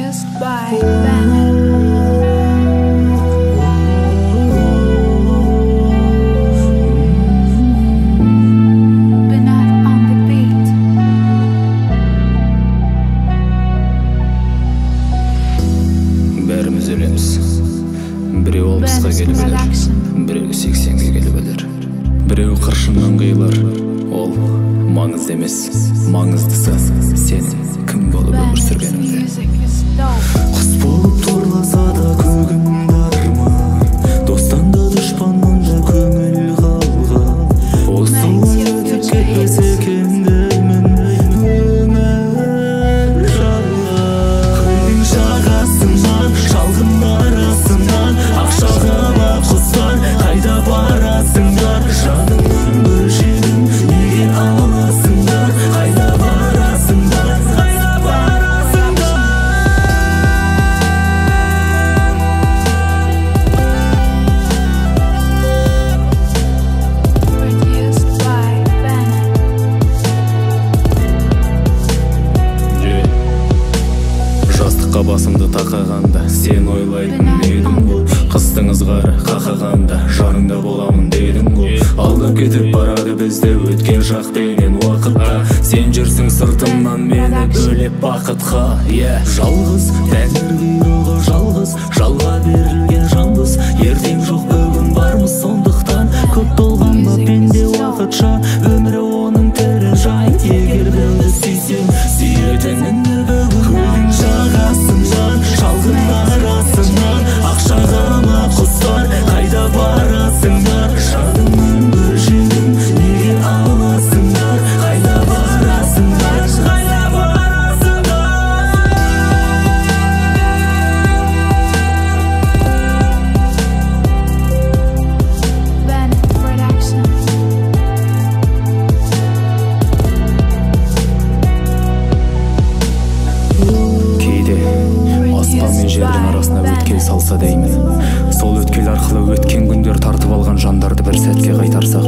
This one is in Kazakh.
Produced by Bennett. Бәріміз өлеміз. Біреу алпысқа келіп өлер, біреу 80-ге келіп өлер. Біреу қыршыннан қиылар, ол маңызды емес. Маңыздысы сен кім болып өмір сүргеніңде. Құс болып торласа да көгім дарма, достан да дұшпаннан да көңіл қалған. Осылай өтіп кетпес екен деймін өмір жала. Көлдің жағасынан, шалғын арасынан, ақшаға құстар қайда барасыңдар? Жанымның бөлшегін неге аласыңдар? Қайда барасыңдар? Қайда барасыңдар? Produced by Bennett. Жастыққа басымды тақағанда сен ойлайтын едің ғой. Қыстың ызғары қақағанда жаныңда боламын дедің ғой. Алдап кетіп барады бізді өткен шақпенен уақытта. Сен жүрсің сыртымнан мені бөлеп бақытқа. Жалғыз тәңір бұйрығы, жалғыз жалға берілген жанбыз. Ертең жоқ бүгін бармыз, сондықтан көп толғанба пенде уақытша. Өмірі оның тірі жай, егер біреуді сүйсең сүйетініңді бүгін. Көлдің жағасынан, шалғын арасынан, ақшаға ма құстар қайда барасыңдар? Жанымның бөлшегін неге аласыңдар? Қайда барасыңдар? Қайда барасыңдар? Bennett Production. Кейде аспан мен жердің арасына өткел салса деймін. Сол өткел арқылы өткен күндер тартып алған жандарды бір сәтке қайтарсақ,